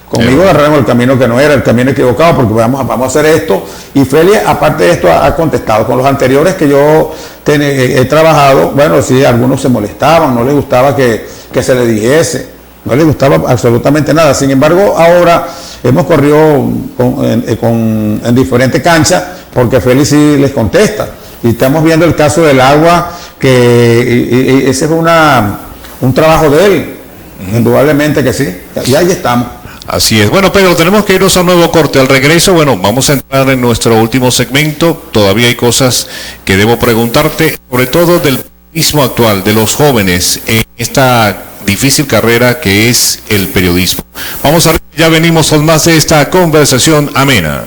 Conmigo agarraron el camino que no era, el camino equivocado, porque vamos a hacer esto. Y Félix, aparte de esto, ha contestado. Con los anteriores que yo he trabajado, bueno, sí, algunos se molestaban, no les gustaba que se les dijese, no les gustaba absolutamente nada. Sin embargo, ahora hemos corrido en diferentes canchas, porque Félix sí les contesta. Y estamos viendo el caso del agua, que ese fue un trabajo de él, indudablemente que sí, y ahí estamos. Así es. Bueno, Pedro, tenemos que irnos a un nuevo corte. Al regreso, bueno, vamos a entrar en nuestro último segmento. Todavía hay cosas que debo preguntarte, sobre todo del periodismo actual, de los jóvenes en esta difícil carrera que es el periodismo. Vamos a ver, ya venimos con más de esta conversación amena.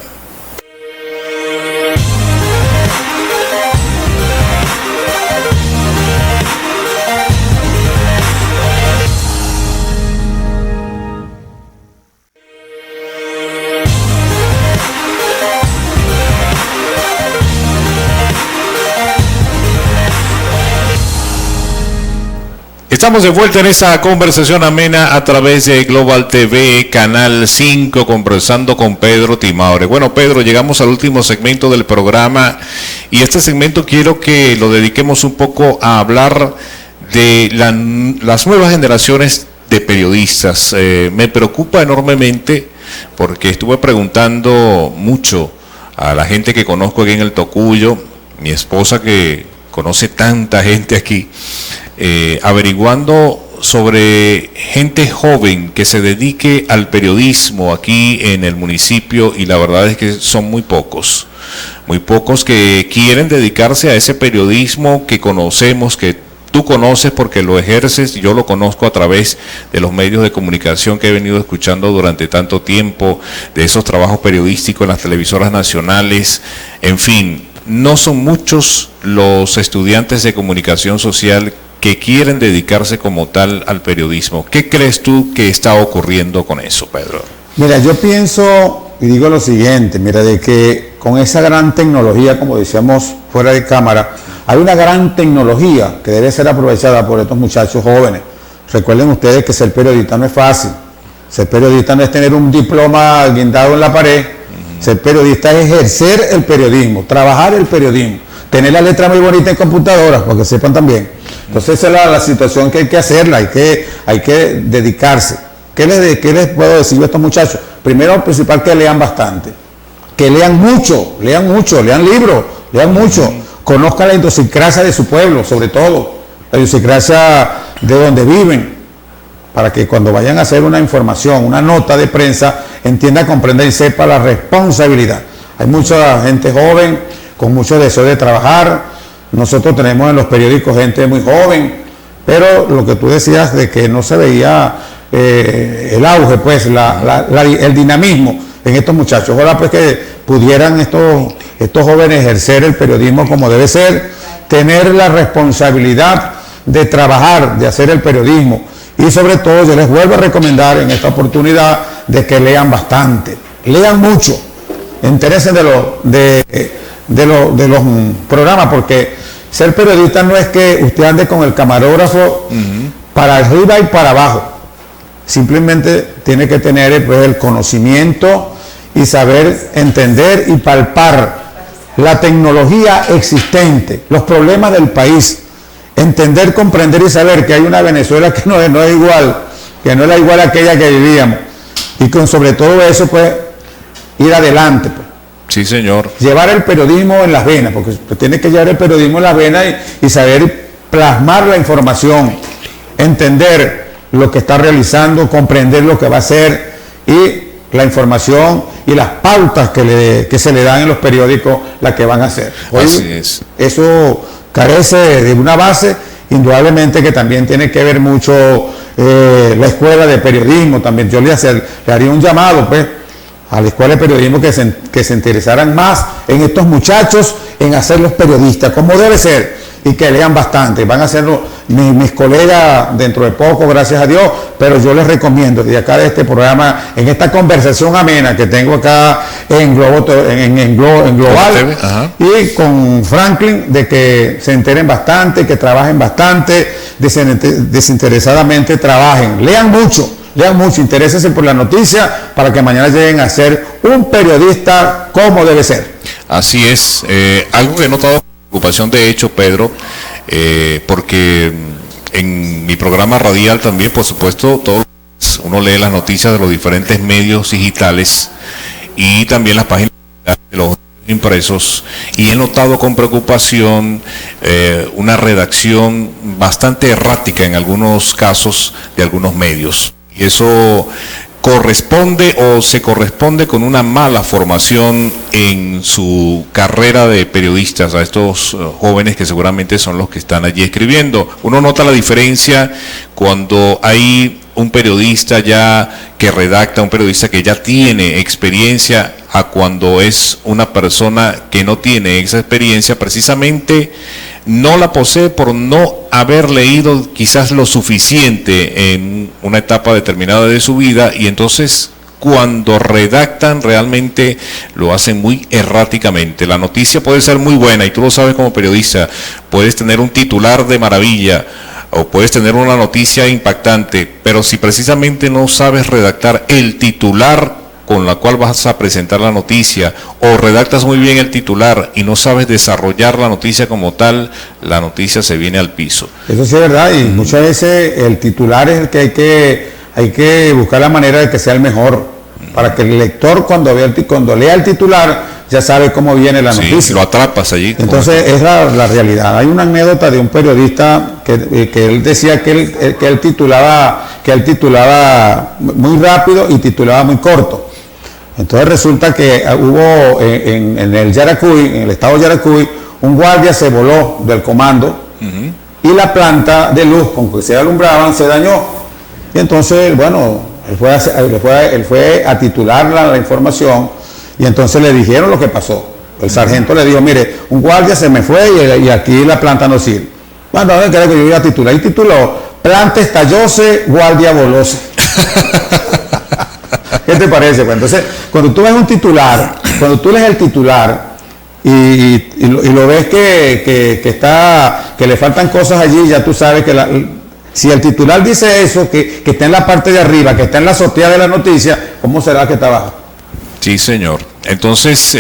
Estamos de vuelta en esta conversación amena a través de Global TV, Canal 5, conversando con Pedro Timaure. Bueno, Pedro, llegamos al último segmento del programa, y este segmento quiero que lo dediquemos un poco a hablar de las nuevas generaciones de periodistas. Me preocupa enormemente, porque estuve preguntando mucho a la gente que conozco aquí en el Tocuyo, mi esposa que conoce tanta gente aquí, averiguando sobre gente joven que se dedique al periodismo aquí en el municipio, y la verdad es que son muy pocos que quieren dedicarse a ese periodismo que conocemos, que tú conoces porque lo ejerces. Yo lo conozco a través de los medios de comunicación que he venido escuchando durante tanto tiempo, de esos trabajos periodísticos en las televisoras nacionales, en fin. No son muchos los estudiantes de comunicación social que quieren dedicarse como tal al periodismo. ¿Qué crees tú que está ocurriendo con eso, Pedro? Mira, yo pienso y digo lo siguiente, mira, de que con esa gran tecnología, como decíamos fuera de cámara, hay una gran tecnología que debe ser aprovechada por estos muchachos jóvenes. Recuerden ustedes que ser periodista no es fácil. Ser periodista no es tener un diploma guindado en la pared. Ser periodista es ejercer el periodismo, trabajar el periodismo, tener la letra muy bonita en computadora, porque sepan también. Entonces esa es la situación que hay que hacerla, hay que dedicarse. ¿Qué les puedo decir yo a estos muchachos? Primero, principal, que lean bastante, que lean mucho, lean libros, lean mucho, conozcan la idiosincrasia de su pueblo, sobre todo, la idiosincrasia de donde viven, para que cuando vayan a hacer una información, una nota de prensa, entienda, comprenda y sepa la responsabilidad. Hay mucha gente joven con mucho deseo de trabajar. Nosotros tenemos en los periódicos gente muy joven, pero lo que tú decías de que no se veía el auge, pues el dinamismo en estos muchachos. Ojalá pues que pudieran estos jóvenes ejercer el periodismo como debe ser, tener la responsabilidad de trabajar, de hacer el periodismo, y sobre todo yo les vuelvo a recomendar en esta oportunidad de que lean bastante, lean mucho, interesen de los programas, porque ser periodista no es que usted ande con el camarógrafo para arriba y para abajo, simplemente tiene que tener pues, el conocimiento y saber entender y palpar la tecnología existente, los problemas del país, entender, comprender y saber que hay una Venezuela que no es igual, que no era igual a aquella que vivíamos, y con sobre todo eso pues ir adelante pues. Sí, señor. Llevar el periodismo en las venas, porque tiene que llevar el periodismo en las venas y saber plasmar la información, entender lo que está realizando, comprender lo que va a hacer y la información y las pautas que se le dan en los periódicos, las que van a hacer. Hoy, así es. Eso carece de una base, indudablemente que también tiene que ver mucho la escuela de periodismo. También yo le haría un llamado pues a la escuela de periodismo que se interesaran más en estos muchachos, en hacerlos periodistas, como debe ser, y que lean bastante. Van a hacerlo mis colegas dentro de poco, gracias a Dios, pero yo les recomiendo desde acá de este programa, en esta conversación amena que tengo acá en Global y con Franklin, de que se enteren bastante, que trabajen bastante, desinteresadamente trabajen, lean mucho, interésense por la noticia para que mañana lleguen a ser un periodista como debe ser. Así es. Algo que he notado con preocupación, de hecho, Pedro, porque en mi programa radial también, por supuesto, uno lee las noticias de los diferentes medios digitales y también las páginas de los impresos, y he notado con preocupación una redacción bastante errática en algunos casos de algunos medios. Y eso corresponde o se corresponde con una mala formación en su carrera de periodistas, a estos jóvenes que seguramente son los que están allí escribiendo. Uno nota la diferencia cuando hay un periodista ya que redacta, un periodista que ya tiene experiencia, a cuando es una persona que no tiene esa experiencia, precisamente no la posee por no haber leído quizás lo suficiente en una etapa determinada de su vida, y entonces cuando redactan realmente lo hacen muy erráticamente. La noticia puede ser muy buena y tú lo sabes como periodista, puedes tener un titular de maravilla o puedes tener una noticia impactante, pero si precisamente no sabes redactar el titular con la cual vas a presentar la noticia, o redactas muy bien el titular y no sabes desarrollar la noticia como tal, la noticia se viene al piso. Eso sí es verdad, y muchas veces el titular es el que hay que buscar la manera de que sea el mejor, para que el lector cuando lea el titular ya sabe cómo viene la noticia. Sí, lo atrapas allí. Entonces es la realidad. Hay una anécdota de un periodista que él decía que él titulaba muy rápido y titulaba muy corto. Entonces resulta que hubo en el Yaracuy, en el estado de Yaracuy, un guardia se voló del comando y la planta de luz con que se alumbraban se dañó. Y entonces, bueno, él fue a titular la información, y entonces le dijeron lo que pasó. El sargento le dijo: mire, un guardia se me fue y aquí la planta no sirve. Bueno, ahora que yo iba a titular, y tituló: planta estallóse, guardia volóse. ¿Qué te parece? Pues entonces, cuando tú ves un titular, cuando tú lees el titular y lo ves que le faltan cosas allí, ya tú sabes que si el titular dice eso, que está en la parte de arriba, que está en la azotea de la noticia, ¿cómo será que está abajo? Sí, señor. Entonces,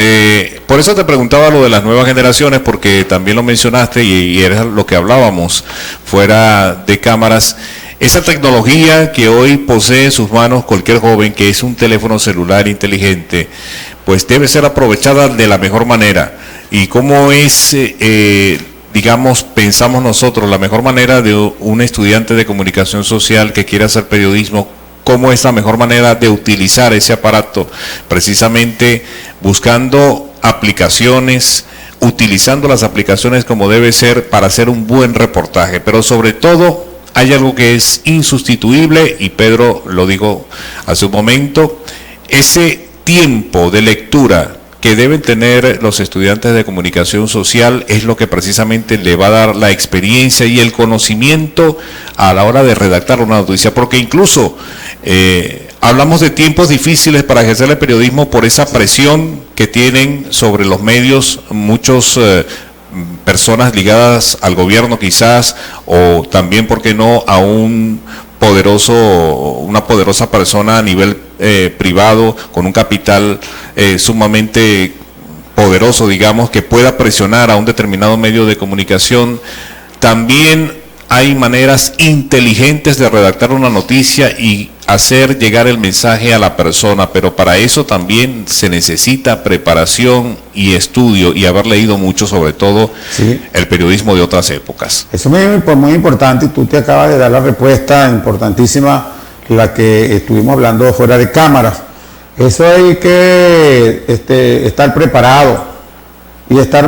por eso te preguntaba lo de las nuevas generaciones, porque también lo mencionaste y era lo que hablábamos fuera de cámaras. Esa tecnología que hoy posee en sus manos cualquier joven, que es un teléfono celular inteligente, pues debe ser aprovechada de la mejor manera. ¿Y cómo es, digamos, pensamos nosotros, la mejor manera de un estudiante de comunicación social que quiere hacer periodismo? cómo es la mejor manera de utilizar ese aparato, precisamente buscando aplicaciones, utilizando las aplicaciones como debe ser para hacer un buen reportaje, pero sobre todo hay algo que es insustituible, y Pedro lo dijo hace un momento, ese tiempo de lectura que deben tener los estudiantes de comunicación social es lo que precisamente le va a dar la experiencia y el conocimiento a la hora de redactar una noticia, porque incluso hablamos de tiempos difíciles para ejercer el periodismo por esa presión que tienen sobre los medios muchos personas ligadas al gobierno quizás, o también, ¿por qué no?, a una poderosa persona a nivel privado, con un capital sumamente poderoso, digamos, que pueda presionar a un determinado medio de comunicación. También hay maneras inteligentes de redactar una noticia y hacer llegar el mensaje a la persona, pero para eso también se necesita preparación y estudio, y haber leído mucho, sobre todo el periodismo de otras épocas. Eso es muy importante, y tú te acabas de dar la respuesta importantísima, la que estuvimos hablando fuera de cámaras. Eso hay que estar preparado y estar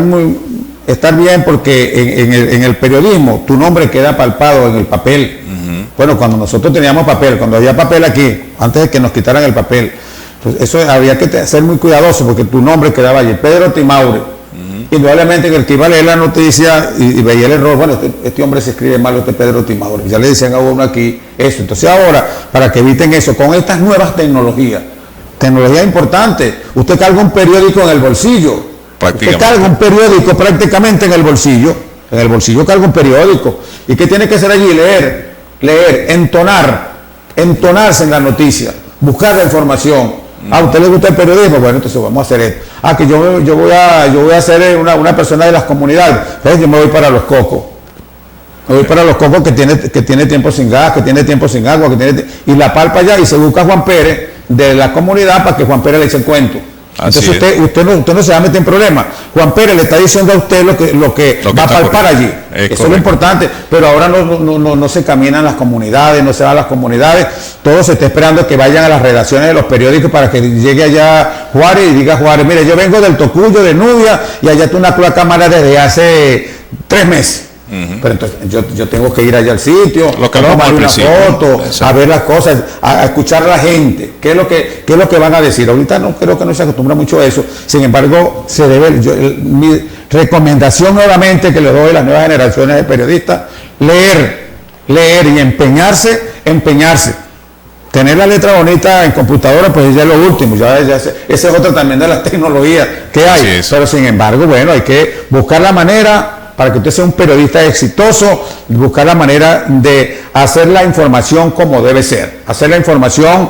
bien, porque en el periodismo tu nombre queda palpado en el papel. Bueno, cuando nosotros teníamos papel, cuando había papel aquí, antes de que nos quitaran el papel, pues eso había que ser muy cuidadoso, porque tu nombre quedaba allí, Pedro Timaure. Indudablemente que el que iba a leer la noticia y veía el error, bueno, este hombre se escribe mal, este Pedro Timaure. Ya le decían a uno aquí eso. Entonces ahora, para que eviten eso, con estas nuevas tecnología importante, usted carga un periódico en el bolsillo. Usted carga un periódico prácticamente en el bolsillo carga un periódico. ¿Y qué tiene que hacer allí? Leer, entonarse en la noticia, buscar la información. ¿A usted le gusta el periodismo? Bueno, entonces vamos a hacer esto. Que yo voy a ser una persona de las comunidades. Entonces yo me voy para Los Cocos. Que tiene tiempo sin gas, que tiene tiempo sin agua, y la palpa allá, y se busca a Juan Pérez de la comunidad para que Juan Pérez le eche el cuento. Entonces usted no se va a meter en problemas. Juan Pérez le está diciendo a usted lo que va a palpar allí. Eso es lo importante. Pero ahora no se caminan las comunidades, no se van a las comunidades. Todo se está esperando que vayan a las redacciones de los periódicos para que llegue allá Juárez y diga Juárez, mire, yo vengo del Tocuyo, de Nubia, y allá tengo una cámara desde hace 3 meses. Pero entonces yo tengo que ir allá al sitio, tomar una foto, a ver las cosas, a escuchar a la gente, qué es lo que van a decir. Ahorita creo que no se acostumbra mucho a eso. Sin embargo, se debe, mi recomendación nuevamente que le doy a las nuevas generaciones de periodistas: leer y empeñarse. Tener la letra bonita en computadora, pues ya es lo último, esa es otra también de las tecnologías que hay. Pero sin embargo, bueno, hay que buscar la manera, para que usted sea un periodista exitoso, buscar la manera de hacer la información como debe ser, hacer la información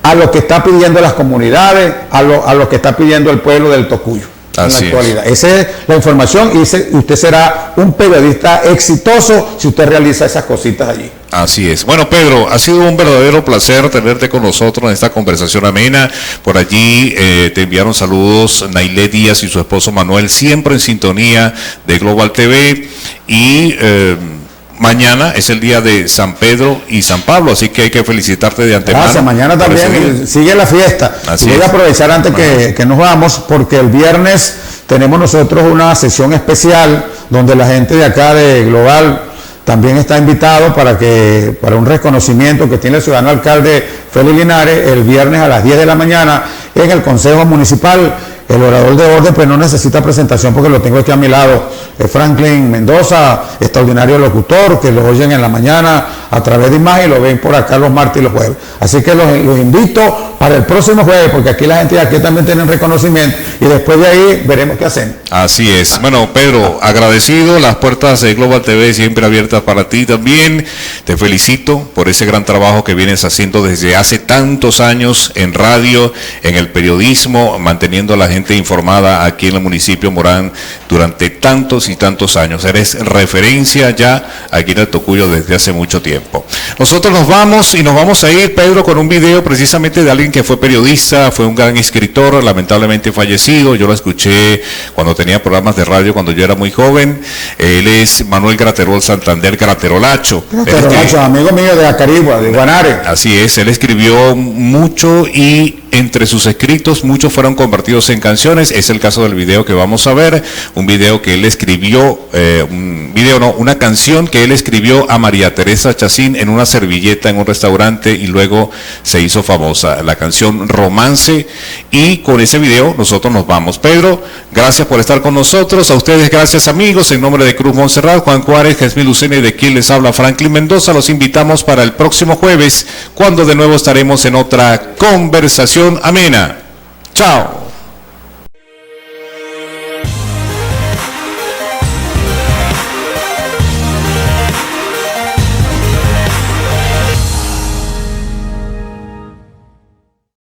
a lo que está pidiendo las comunidades, a lo que está pidiendo el pueblo del Tocuyo en la actualidad. Esa es la información, y usted será un periodista exitoso si usted realiza esas cositas allí. Así es. Bueno, Pedro, ha sido un verdadero placer tenerte con nosotros en esta conversación amena. Por allí te enviaron saludos Nailé Díaz y su esposo Manuel, siempre en sintonía de Global TV, y mañana es el día de San Pedro y San Pablo, así que hay que felicitarte de antemano. Gracias, mañana también sigue la fiesta. Y voy a aprovechar antes que nos vamos, porque el viernes tenemos nosotros una sesión especial donde la gente de acá de Global también está invitado para un reconocimiento que tiene el ciudadano alcalde Félix Linares el viernes a las 10 de la mañana en el Consejo Municipal. El orador de orden pues no necesita presentación porque lo tengo aquí a mi lado, Franklin Mendoza, extraordinario locutor, que lo oyen en la mañana a través de imagen y lo ven por acá los martes y los jueves. Así que los invito para el próximo jueves, porque aquí la gente de aquí también tiene reconocimiento, y después de ahí veremos qué hacen. Así es. Bueno, Pedro, agradecido, las puertas de Global TV siempre abiertas para ti también. Te felicito por ese gran trabajo que vienes haciendo desde hace tantos años en radio, en el periodismo, manteniendo a la gente gente informada aquí en el municipio Morán durante tantos y tantos años. Eres referencia ya aquí en el Tocuyo desde hace mucho tiempo. Nosotros nos vamos y nos vamos a ir, Pedro, con un video precisamente de alguien que fue periodista, fue un gran escritor, lamentablemente fallecido. Yo lo escuché cuando tenía programas de radio, cuando yo era muy joven. Él es Manuel Graterol Santander, Graterolacho. Graterolacho, amigo mío de Acarigua, de Guanare. Así es, él escribió mucho y entre sus escritos muchos fueron convertidos en canciones. Es el caso del video que vamos a ver, un video que él escribió, una canción que él escribió a María Teresa Chacín en una servilleta en un restaurante y luego se hizo famosa, la canción Romance, y con ese video nosotros nos vamos. Pedro, gracias por estar con nosotros, a ustedes gracias amigos, en nombre de Cruz Montserrat, Juan Juárez, Jasmine Lucena y de quien les habla Franklin Mendoza, los invitamos para el próximo jueves, cuando de nuevo estaremos en otra conversación amena. Chao.